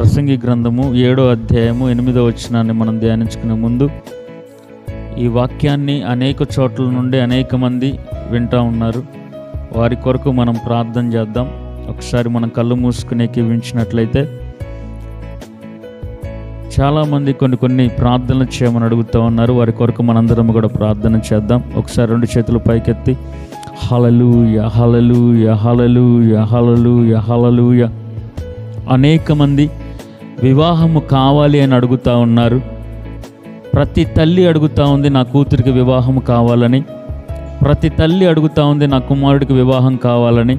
ప్రసంగి గ్రంథము 7వ అధ్యాయము 8వ వచనాన్ని మనం ధ్యానించుకునే ముందు ఈ వాక్యాన్ని అనేక చోట్ల నుండి అనేక మంది వింటూ ఉన్నారు. వారి కొరకు మనం ప్రార్థన చేద్దాం. ఒకసారి మనం కళ్ళు మూసుకుని వించినట్లయితే చాలామంది కొన్ని ప్రార్థనలు చేయమని అడుగుతూ ఉన్నారు. వారి కొరకు మనందరం కూడా ప్రార్థన చేద్దాం. ఒకసారి 2 చేతులు పైకెత్తి హల్లెలూయా హల్లెలూయా హల్లెలూయా హల్లెలూయా హల్లెలూయా. అనేక మంది వివాహము కావాలి అని అడుగుతూ ఉన్నారు. ప్రతి తల్లి అడుగుతూ ఉంది నా కూతురికి వివాహం కావాలని. ప్రతి తల్లి అడుగుతూ ఉంది నా కుమారుడికి వివాహం కావాలని.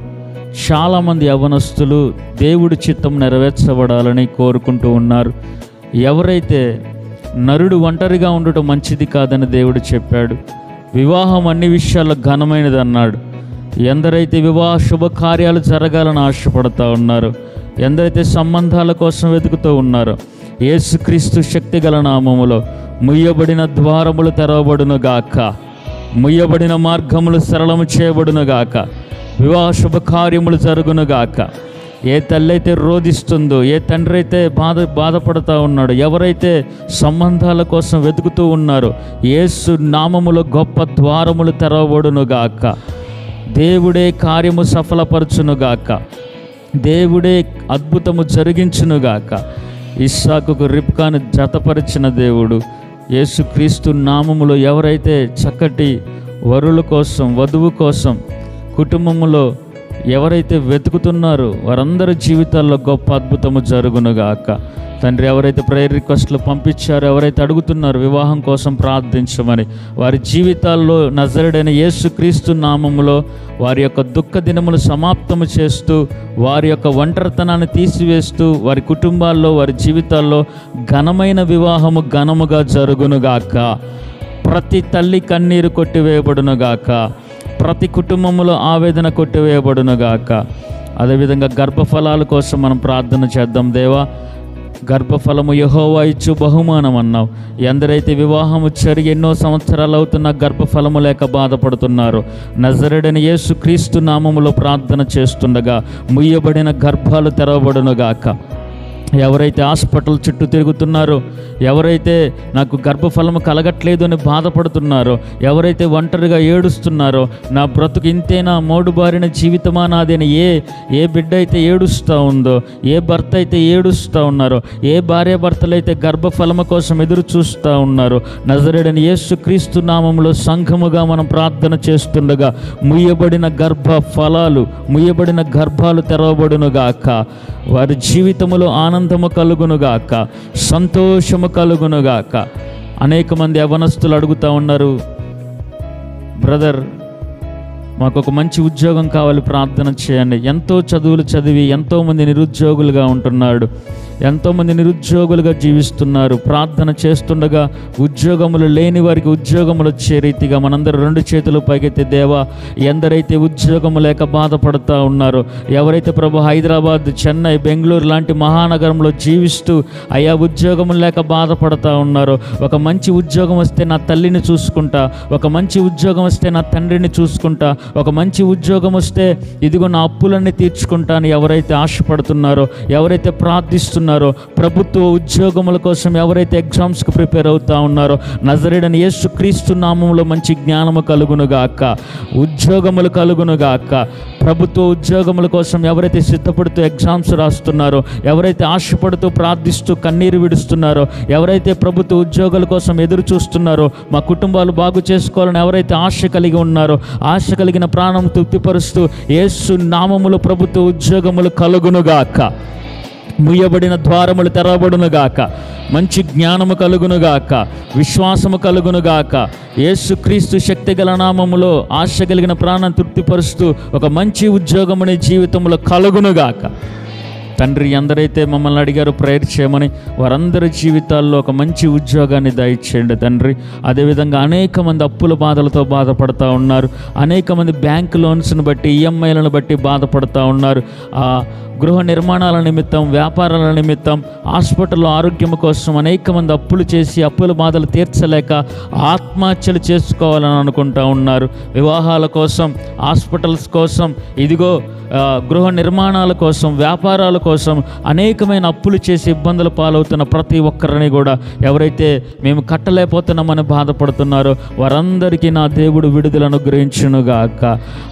చాలామంది యవ్వనస్తులు దేవుడి చిత్తం నెరవేర్చబడాలని కోరుకుంటూ ఉన్నారు. ఎవరైతే నరుడు ఒంటరిగా ఉండటం మంచిది కాదని దేవుడు చెప్పాడు, వివాహం అన్ని విషయాల్లో ఘనమైనది అన్నాడు. ఎందరైతే వివాహ శుభకార్యాలు జరగాలని ఆశపడుతూ ఉన్నారో, ఎందరైతే సంబంధాల కోసం వెతుకుతూ ఉన్నారో, యేసుక్రీస్తు శక్తిగల నామములో ముయ్యబడిన ద్వారములు తెరవబడునుగాక, ముయ్యబడిన మార్గములు సరళము చేయబడునుగాక, వివాహ శుభకార్యములు జరుగునుగాక. ఏ తల్లి అయితే రోధిస్తుందో, ఏ తండ్రి అయితే బాధపడుతూ ఉన్నాడో, ఎవరైతే సంబంధాల కోసం వెతుకుతూ ఉన్నారో, యేసు నామములో గొప్ప ద్వారములు తెరవబడునుగాక. దేవుడే కార్యము సఫలపరచునుగాక, దేవుడే అద్భుతము జరిగించునుగాక. ఇస్సాకుకు రిబ్కాను జతపరిచిన దేవుడు యేసుక్రీస్తు నామములో ఎవరైతే చక్కటి వరుల కోసం, వధువు కోసం కుటుంబంలో ఎవరైతే వెతుకుతున్నారో వారందరి జీవితాల్లో గొప్ప అద్భుతము జరుగునుగాక. తండ్రి, ఎవరైతే ప్రేయర్ రిక్వెస్ట్లు పంపించారో, ఎవరైతే అడుగుతున్నారో వివాహం కోసం ప్రార్థించమని, వారి జీవితాల్లో నజరేయుడైన యేసుక్రీస్తు నామములో వారి యొక్క దుఃఖ దినములు సమాప్తము చేస్తూ, వారి యొక్క ఒంటరితనాన్ని తీసివేస్తూ, వారి కుటుంబాల్లో, వారి జీవితాల్లో ఘనమైన వివాహము ఘనముగా జరుగునుగాక. ప్రతి తల్లి కన్నీరు కొట్టివేయబడునుగాక, ప్రతి కుటుంబంలో ఆవేదన కొట్టివేయబడునుగాక. అదేవిధంగా గర్భఫలాల కోసం మనం ప్రార్థన చేద్దాం. దేవా, గర్భఫలము యెహోవా ఇచ్చు బహుమానం అన్నావు. ఎందరైతే వివాహము జరిగి ఎన్నో సంవత్సరాలు అవుతున్నా గర్భఫలము లేక బాధపడుతున్నారో, నజరేయుడైన యేసుక్రీస్తు నామములో ప్రార్థన చేస్తుండగా ముయ్యబడిన గర్భాలు తెరవబడునుగాక. ఎవరైతే హాస్పిటల్ చుట్టూ తిరుగుతున్నారో, ఎవరైతే నాకు గర్భఫలము కలగట్లేదు అని బాధపడుతున్నారో, ఎవరైతే ఒంటరిగా ఏడుస్తున్నారో, నా బ్రతుకు ఇంతేనా, మోడుబారిన జీవితమా నాది అని ఏ బిడ్డ అయితే ఏడుస్తూ ఉందో, ఏ భర్త అయితే ఏడుస్తూ ఉన్నారో, ఏ భార్య భర్తలు అయితే గర్భఫలము కోసం ఎదురు చూస్తూ ఉన్నారో, నజరేయుడైన యేసుక్రీస్తు నామములో సంఘముగా మనం ప్రార్థన చేస్తుండగా ముయ్యబడిన గర్భఫలాలు, ముయ్యబడిన గర్భాలు తెరవబడునుగాక. వారి జీవితములో ఆనందము కలుగునుగాక, సంతోషము కలుగునుగాక. అనేక మంది యవ్వనస్తులు అడుగుతూ ఉన్నారు, బ్రదర్ మాకు ఒక మంచి ఉద్యోగం కావాలి, ప్రార్థన చేయండి. ఎంతో చదువులు చదివి ఎంతోమంది నిరుద్యోగులుగా ఉంటున్నాడు, ఎంతోమంది నిరుద్యోగులుగా జీవిస్తున్నారు. ప్రార్థన చేస్తుండగా ఉద్యోగములు లేని వారికి ఉద్యోగములు వచ్చే రీతిగా మనందరూ 2 చేతులు పైకెత్తి, దేవా, ఎందరైతే ఉద్యోగము లేక బాధపడుతూ ఉన్నారో, ఎవరైతే ప్రభు హైదరాబాద్, చెన్నై, బెంగళూరు లాంటి మహానగరంలో జీవిస్తూ అయా ఉద్యోగము లేక బాధపడుతూ ఉన్నారో, ఒక మంచి ఉద్యోగం వస్తే నా తల్లిని చూసుకుంటా, ఒక మంచి ఉద్యోగం వస్తే నా తండ్రిని చూసుకుంటా, ఒక మంచి ఉద్యోగం వస్తే ఇదిగో నా అప్పులన్నీ తీర్చుకుంటాను ఎవరైతే ఆశపడుతున్నారో, ఎవరైతే ప్రార్థిస్తున్నారో, ప్రభుత్వ ఉద్యోగముల కోసం ఎవరైతే ఎగ్జామ్స్కి ప్రిపేర్ అవుతూ ఉన్నారో, నజరేయుడైన యేసుక్రీస్తు నామములో మంచి జ్ఞానము కలుగునుగాక, ఉద్యోగములు కలుగునుగాక. ప్రభుత్వ ఉద్యోగముల కోసం ఎవరైతే సిద్ధపడుతూ ఎగ్జామ్స్ రాస్తున్నారో, ఎవరైతే ఆశపడుతూ ప్రార్థిస్తూ కన్నీరు విడుస్తున్నారో, ఎవరైతే ప్రభుత్వ ఉద్యోగాల కోసం ఎదురు చూస్తున్నారో, మా కుటుంబాలు బాగు చేసుకోవాలని ఎవరైతే ఆశ కలిగి ఉన్నారో, ఆశ కలిగిన ప్రాణం తృప్తిపరుస్తూ యేసు నామములో ప్రభుత్వ ఉద్యోగములు కలుగునుగాక, ముయ్యబడిన ద్వారములు తెరవబడునుగాక, మంచి జ్ఞానము కలుగునుగాక, విశ్వాసము కలుగునుగాక. యేసుక్రీస్తు శక్తిగల నామములో ఆశ కలిగిన ప్రాణం తృప్తిపరుస్తూ ఒక మంచి ఉద్యోగముని జీవితంలో కలుగునుగాక. తండ్రి, ఎందరైతే మమ్మల్ని అడిగారో ప్రేయర్ చేయమని వారందరి జీవితాల్లో ఒక మంచి ఉద్యోగాన్ని దయచేయండి తండ్రి. అదేవిధంగా అనేక మంది అప్పుల బాధలతో బాధపడుతూ ఉన్నారు, అనేక మంది బ్యాంక్ లోన్స్ని బట్టి, ఈఎంఐలను బట్టి బాధపడుతూ ఉన్నారు. గృహ నిర్మాణాల నిమిత్తం, వ్యాపారాల నిమిత్తం, హాస్పిటల్లో ఆరోగ్యం కోసం అనేక మంది అప్పులు చేసి అప్పుల బాధలు తీర్చలేక ఆత్మహత్యలు చేసుకోవాలని అనుకుంటూ ఉన్నారు. వివాహాల కోసం, హాస్పిటల్స్ కోసం, ఇదిగో గృహ నిర్మాణాల కోసం, వ్యాపారాల కోసం అనేకమైన అప్పులు చేసి ఇబ్బందులు పాలవుతున్న ప్రతి ఒక్కరిని కూడా ఎవరైతే మేము కట్టలేకపోతున్నామని బాధపడుతున్నారో వారందరికీ నా దేవుడు విడుదల అనుగ్రహించునుగాక.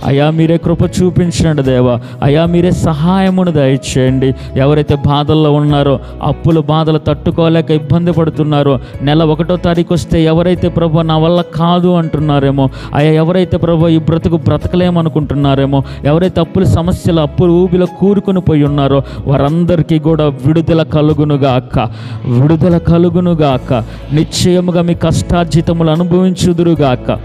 అయ్యా మీరే కృప చూపించండి దేవా. అయ్యా మీరే సహాయమును దయచేయండి. ఎవరైతే బాధల్లో ఉన్నారో, అప్పుల బాధలు తట్టుకోలేక ఇబ్బంది పడుతున్నారో, నెల 1వ తారీఖు వస్తే ఎవరైతే ప్రభు నా వల్ల కాదు అంటున్నారేమో, అయ్యా ఎవరైతే ప్రభు ఈ బ్రతకలేమనుకుంటున్నారేమో, ఎవరైతే సమస్యల అప్పులు ఊబిలో కూరుకొని పోయి ఉన్నారో వారందరికీ కూడా విడుదల కలుగునుగాక, విడుదల కలుగునుగాక. నిశ్చయముగా మీ కష్టార్జితములు అనుభవించుదురుగాక.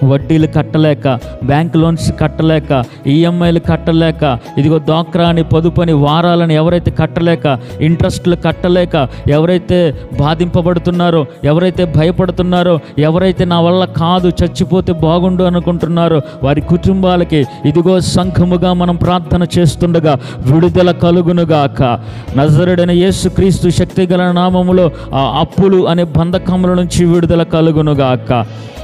వడ్డీలు కట్టలేక, బ్యాంక్ లోన్స్ కట్టలేక, ఈఎంఐలు కట్టలేక, ఇదిగో డ్వాక్రాని పొదుపని వారాలని ఎవరైతే కట్టలేక, ఇంట్రెస్ట్లు కట్టలేక ఎవరైతే బాధింపబడుతున్నారో, ఎవరైతే భయపడుతున్నారో, ఎవరైతే నా వల్ల కాదు చచ్చిపోతే బాగుండు అనుకుంటున్నారో వారి కుటుంబాలకి ఇదిగో సంఘముగా మనం ప్రార్థన చేస్తుండగా విడుదల కలుగునుగాక. నజరేయుడైన యేసుక్రీస్తు శక్తిగల నామములో ఆ అప్పులు అనే బంధకముల నుంచి విడుదల కలుగునుగాక.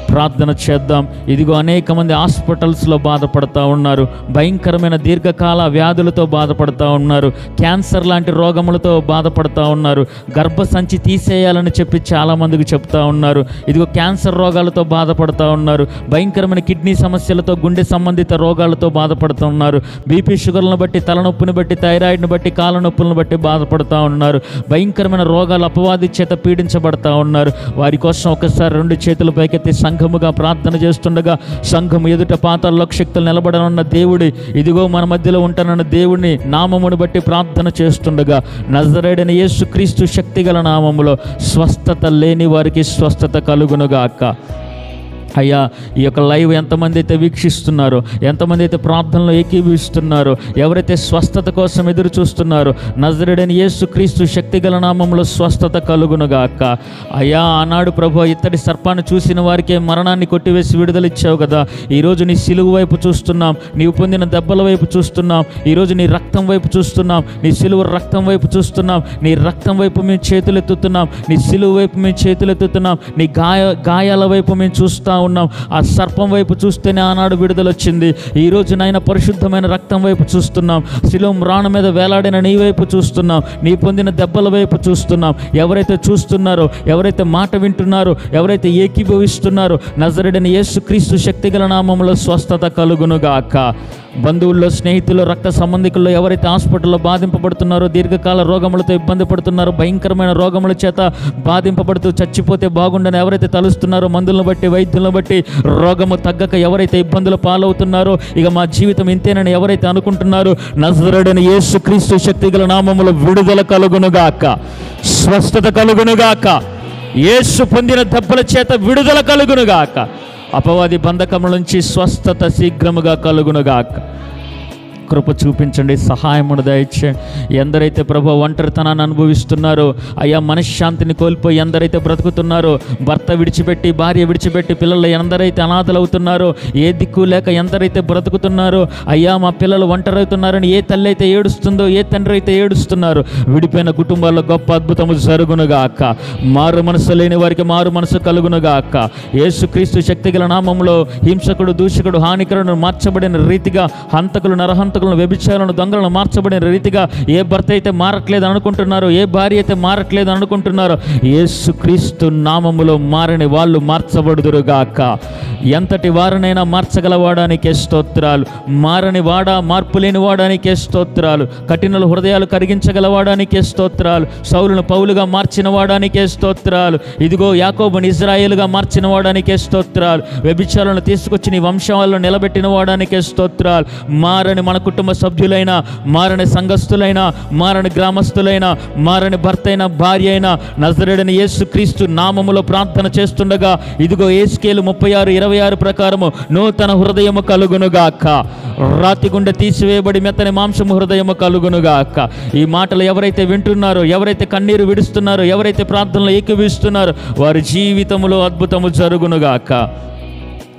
ప్రార్థన చేద్దాం. ఇదిగో అనేక మంది హాస్పిటల్స్లో బాధపడుతూ ఉన్నారు, భయంకరమైన దీర్ఘకాల వ్యాధులతో బాధపడుతూ ఉన్నారు, క్యాన్సర్ లాంటి రోగములతో బాధపడుతూ ఉన్నారు, గర్భసంచి తీసేయాలని చెప్పి చాలామందికి చెప్తా ఉన్నారు. ఇదిగో క్యాన్సర్ రోగాలతో బాధపడుతూ ఉన్నారు, భయంకరమైన కిడ్నీ సమస్యలతో, గుండె సంబంధిత రోగాలతో బాధపడుతూ ఉన్నారు, బీపీ షుగర్లను బట్టి, తలనొప్పిని బట్టి, థైరాయిడ్ని బట్టి, కాళ్ళ నొప్పులను బట్టి బాధపడుతూ ఉన్నారు, భయంకరమైన రోగాలు అపవాది చేత పీడించబడుతూ ఉన్నారు. వారి కోసం ఒకసారి 2 చేతులు పైకెత్తి సంఘముగా ప్రార్థన చేస్తుండగా, సంఘము ఎదుట పాతాళలోక శక్తులు నిలబడనున్న దేవుడి, ఇదిగో మన మధ్యలో ఉంటానన్న దేవుడిని నామమును బట్టి ప్రార్థన చేస్తుండగా నజరేయుడైన యేసుక్రీస్తు శక్తిగల నామములో స్వస్థత లేని వారికి స్వస్థత కలుగునుగాక. అయ్యా ఈ యొక్క లైవ్ ఎంతమంది అయితే వీక్షిస్తున్నారో, ఎంతమంది అయితే ప్రార్థనలో ఏకీభవిస్తున్నారో, ఎవరైతే స్వస్థత కోసం ఎదురు చూస్తున్నారో నజరేయుడైన యేసుక్రీస్తు శక్తిగల నామములో స్వస్థత కలుగునుగాక. అయ్యా ఆనాడు ప్రభు ఇత్తడి సర్పాన్ని చూసిన వారికే మరణాన్ని కొట్టివేసి విడుదలిచ్చావు కదా, ఈరోజు నీ సిలువు వైపు చూస్తున్నాం, నీవు పొందిన దెబ్బల వైపు చూస్తున్నాం, ఈరోజు నీ రక్తం వైపు చూస్తున్నాం, నీ సిలువ రక్తం వైపు చూస్తున్నాం, నీ రక్తం వైపు మేము చేతులెత్తుతున్నాం, నీ సిలువ వైపు మేము చేతులెత్తుతున్నాం, నీ గాయాల వైపు మేము చూస్తాం ఉన్నాం. ఆ సర్పం వైపు చూస్తేనే ఆనాడు విడుదల వచ్చింది. ఈరోజు నాయన పరిశుద్ధమైన రక్తం వైపు చూస్తున్నాం, శిలువ మ్రాణ మీద వేలాడిన నీ వైపు చూస్తున్నాం, నీ పొందిన దెబ్బల వైపు చూస్తున్నాం. ఎవరైతే చూస్తున్నారో, ఎవరైతే మాట వింటున్నారో, ఎవరైతే ఏకీభవిస్తున్నారో నజరేయుడైన యేసుక్రీస్తు శక్తిగల నామములో స్వస్థత కలుగునుగాక. బంధువుల్లో, స్నేహితుల్లో, రక్త సంబంధికుల్లో ఎవరైతే హాస్పిటల్లో బాధింపబడుతున్నారో, దీర్ఘకాల రోగములతో ఇబ్బంది పడుతున్నారో, భయంకరమైన రోగముల చేత బాధింపబడుతూ చచ్చిపోతే బాగుండని ఎవరైతే తలుస్తున్నారో, మందులను బట్టి, వైద్యులను బట్టి రోగము తగ్గక ఎవరైతే ఇబ్బందులు పాలవుతున్నారో, ఇక మా జీవితం ఇంతేనని ఎవరైతే అనుకుంటున్నారో నజరేయుడైన యేసుక్రీస్తు శక్తిగల నామములో విడుదల కలుగునుగాక, స్వస్థత కలుగునుగాక. యేసు పొందిన దెబ్బల చేత విడుదల కలుగునుగాక. అపవాది బంధకముల నుంచి స్వస్థత శీఘ్రముగా కలుగునుగాక. కృప చూపించండి, సహాయమును దయచేయండి. ఎందరైతే ప్రభు ఒంటరితనాన్ని అనుభవిస్తున్నారో, అయ్యా మనశ్శాంతిని కోల్పోయి ఎందరైతే బ్రతుకుతున్నారో, భర్త విడిచిపెట్టి, భార్య విడిచిపెట్టి, పిల్లలు ఎందరైతే అనాథలవుతున్నారో, ఏ దిక్కు లేక ఎందరైతే బ్రతుకుతున్నారో, అయ్యా మా పిల్లలు ఒంటరవుతున్నారని ఏ తల్లి అయితే ఏడుస్తుందో, ఏ తండ్రి అయితే ఏడుస్తున్నారో, విడిపోయిన కుటుంబాల్లో గొప్ప అద్భుతము జరుగునుగాక. మారు మనసు లేని వారికి మారు మనసు కలుగునుగాక. యేసుక్రీస్తు శక్తిగల నామములో హింసకుడు, దూషకుడు, హానికరుడు మార్చబడిన రీతిగా, హంతకులు, నరహంతకులను, వ్యభిచారులను, దొంగలను మార్చబడిన రీతిగా ఏ భర్త అయితే మారట్లేదు అనుకుంటున్నారో, ఏ భార్య అయితే మారట్లేదు అనుకుంటున్నారో, యేసుక్రీస్తు నామములో మారని వాళ్ళు మార్చబడుదురుగాక. ఎంతటి వారినైనా మార్చగలవాడానికే స్తోత్రాలు. మారని వాడా, మార్పు లేని వాడానికే స్తోత్రాలు. కఠినల హృదయాలు కరిగించగలవాడానికే స్తోత్రాలు. సౌలును పౌలుగా మార్చిన వాడానికే స్తోత్రాలు. ఇదిగో యాకోబుని ఇజ్రాయేలుగా మార్చిన వాడానికే స్తోత్రాలు. వ్యభిచారులను తీసుకొచ్చి నీ వంశాలను నిలబెట్టిన వాడానికే స్తోత్రాలు. మారని మన కుటుంబ సభ్యులైనా, మారని సంఘస్థులైనా, మారని గ్రామస్తులైనా, మారని భర్త అయినా, భార్య అయినా నజరేయుడైన యేసుక్రీస్తు నామములో ప్రార్థన చేస్తుండగా ఇదిగో యేస్కేలు 36:26 ప్రకారము నూతన హృదయము కలుగునుగాక. రాతి గుండె తీసివేయబడి మెత్తని మాంసము హృదయము కలుగునుగాక. ఈ మాటలు ఎవరైతే వింటున్నారో, ఎవరైతే కన్నీరు విడుస్తున్నారో, ఎవరైతే ప్రార్థనలో ఏకీభవిస్తున్నారో వారి జీవితంలో అద్భుతము జరుగునుగాక.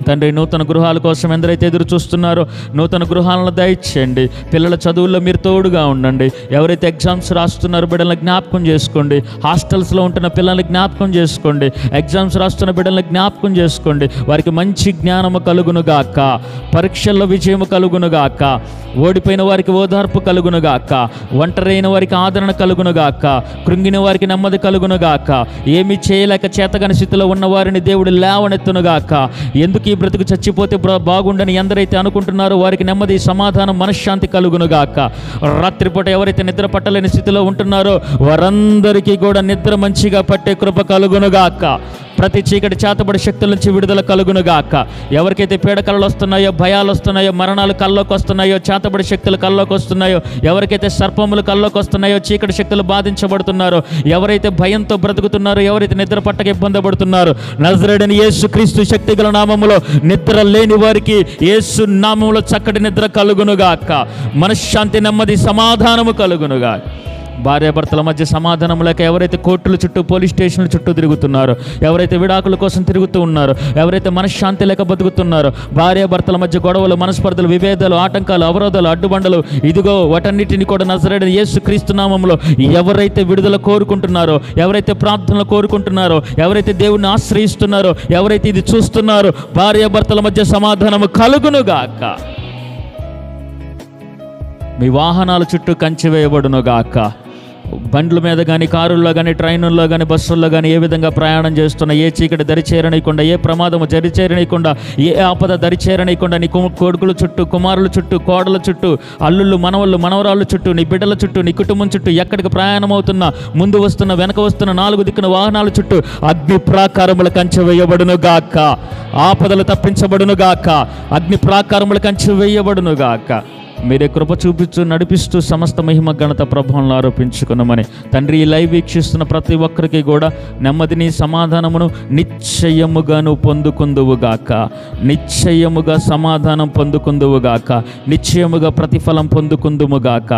తండ్రి, నూతన గృహాల కోసం ఎందరైతే ఎదురు చూస్తున్నారో నూతన గృహాలను దయచేయండి. పిల్లల చదువుల్లో మీరు తోడుగా ఉండండి. ఎవరైతే ఎగ్జామ్స్ రాస్తున్నారో బిడ్డలను జ్ఞాపకం చేసుకోండి. హాస్టల్స్లో ఉంటున్న పిల్లల్ని జ్ఞాపకం చేసుకోండి. ఎగ్జామ్స్ రాస్తున్న బిడ్డలను జ్ఞాపకం చేసుకోండి. వారికి మంచి జ్ఞానము కలుగునుగాక, పరీక్షల్లో విజయము కలుగునుగాక, ఓడిపోయిన వారికి ఓదార్పు కలుగునుగాక, ఒంటరైన వారికి ఆదరణ కలుగునుగాక, కృంగిన వారికి నెమ్మది కలుగునుగాక, ఏమీ చేయలేక చేతగాని స్థితిలో ఉన్న వారిని దేవుడు లేవనెత్తునుగాక. ఎందుకు ఈ బ్రతుకు చచ్చిపోతే బాగుండని ఎందరైతే అనుకుంటున్నారో వారికి నెమ్మది, సమాధానం, మనశ్శాంతి కలుగునుగాక. రాత్రిపూట ఎవరైతే నిద్ర పట్టలేని స్థితిలో ఉంటున్నారో వారందరికీ కూడా నిద్ర మంచిగా పట్టే కృప కలుగునుగాక. ప్రతి చీకటి చేతబడి శక్తుల నుంచి విడుదల కలుగునుగాక. ఎవరికైతే పీడకలలు వస్తున్నాయో, భయాలు వస్తున్నాయో, మరణాలు కల్లోకి వస్తున్నాయో, చేతబడి శక్తులు కల్లోకి వస్తున్నాయో, ఎవరికైతే సర్పములు కల్లోకి వస్తున్నాయో, చీకటి శక్తులు బాధించబడుతున్నారో, ఎవరైతే భయంతో బ్రతుకుతున్నారో, ఎవరైతే నిద్ర పట్టక ఇబ్బంది పడుతున్నారో, నజరేయుడైన యేసుక్రీస్తు శక్తిగల నామములో నిద్ర లేని వారికి యేసు నామములో చక్కటి నిద్ర కలుగునుగాక. మనశ్శాంతి, నెమ్మది, సమాధానము కలుగునుగాక. భార్యాభర్తల మధ్య సమాధానం లేక ఎవరైతే కోర్టుల చుట్టూ, పోలీస్ స్టేషన్ల చుట్టూ తిరుగుతున్నారో, ఎవరైతే విడాకుల కోసం తిరుగుతూ ఉన్నారో, ఎవరైతే మనశ్శాంతి లేక బతుకుతున్నారో, భార్యాభర్తల మధ్య గొడవలు, మనస్పర్ధలు, విభేదాలు, ఆటంకాలు, అవరోధాలు, అడ్డుబండలు, ఇదిగో వాటన్నిటిని కూడా నజరేయుడైన యేసుక్రీస్తు నామములో ఎవరైతే విడుదల కోరుకుంటున్నారో, ఎవరైతే ప్రార్థనలు కోరుకుంటున్నారో, ఎవరైతే దేవుణ్ణి ఆశ్రయిస్తున్నారో, ఎవరైతే ఇది చూస్తున్నారో, భార్యాభర్తల మధ్య సమాధానము కలుగునుగాక. మీ వాహనాల చుట్టూ కంచె వేయబడునుగాక. బండ్ల మీద కానీ, కారుల్లో కానీ, ట్రైనుల్లో కానీ, బస్సుల్లో కానీ ఏ విధంగా ప్రయాణం చేస్తున్నా ఏ చీకటి దరిచేరనీయకుండా, ఏ ప్రమాదము దరిచేరనీయకుండా, ఏ ఆపద దరిచేరనీయకుండా నీ కొడుకుల చుట్టూ, కుమారుల చుట్టూ, కోడల చుట్టూ, అల్లుళ్ళు, మనవళ్ళు, మనవరాళ్ళ చుట్టూ, నీ బిడ్డల చుట్టూ, నీ కుటుంబం చుట్టూ, ఎక్కడికి ప్రయాణం అవుతున్నా, ముందు వస్తున్న, వెనక వస్తున్న, 4 దిక్కున వాహనాల చుట్టూ అగ్ని ప్రాకారముల కంచె వేయబడునుగాక. ఆపదలు తప్పించబడునుగాక. అగ్ని ప్రాకారముల కంచె వేయబడునుగాక. మీరే కృప చూపించు, నడిపిస్తూ సమస్త మహిమ, ఘనత, ప్రభావాలను ఆరోపించుకున్నామని తండ్రి, ఈ లైవ్ వీక్షిస్తున్న ప్రతి ఒక్కరికి కూడా నెమ్మదిని, సమాధానమును నిశ్చయముగాను పొందుకుందువుగాక. నిశ్చయముగా సమాధానం పొందుకుందువుగాక. నిశ్చయముగా ప్రతిఫలం పొందుకుందుముగాక.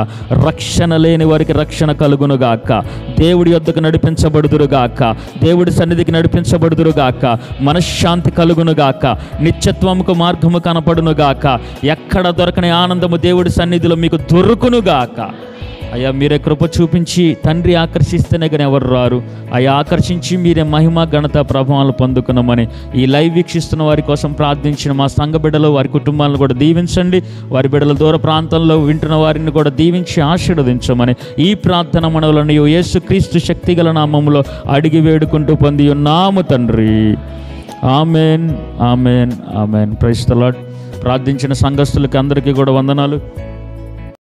రక్షణ లేని వారికి రక్షణ కలుగునుగాక. దేవుడి యొద్దకు నడిపించబడుదురుగాక. దేవుడి సన్నిధికి నడిపించబడుదురుగాక. మనశ్శాంతి కలుగునుగాక. నిత్యత్వముకు మార్గము కనపడునుగాక. ఎక్కడ దొరకని ఆనందము దేవుడి సన్నిధిలో మీకు దొరుకునుగాక. అయ్యా, మీరే కృప చూపించి తండ్రి ఆకర్షిస్తేనే కానీ ఎవరు రారు. అయ్యా, ఆకర్షించి మీరే మహిమ, ఘనత, ప్రభావాలు పొందుకున్నామని ఈ లైవ్ వీక్షిస్తున్న వారి కోసం ప్రార్థించిన మా సంఘ బిడ్డలు, వారి కుటుంబాలను కూడా దీవించండి. వారి బిడ్డల దూర ప్రాంతంలో వింటున్న వారిని కూడా దీవించి ఆశీర్వదించమని ఈ ప్రార్థన మనవులను యేసుక్రీస్తు శక్తిగల నామములో అడిగి వేడుకుంటూ పొంది ఉన్నాము తండ్రి. Amen, amen, amen. Praise the Lord. ప్రార్థించిన సంఘస్థులకి అందరికీ కూడా వందనాలు.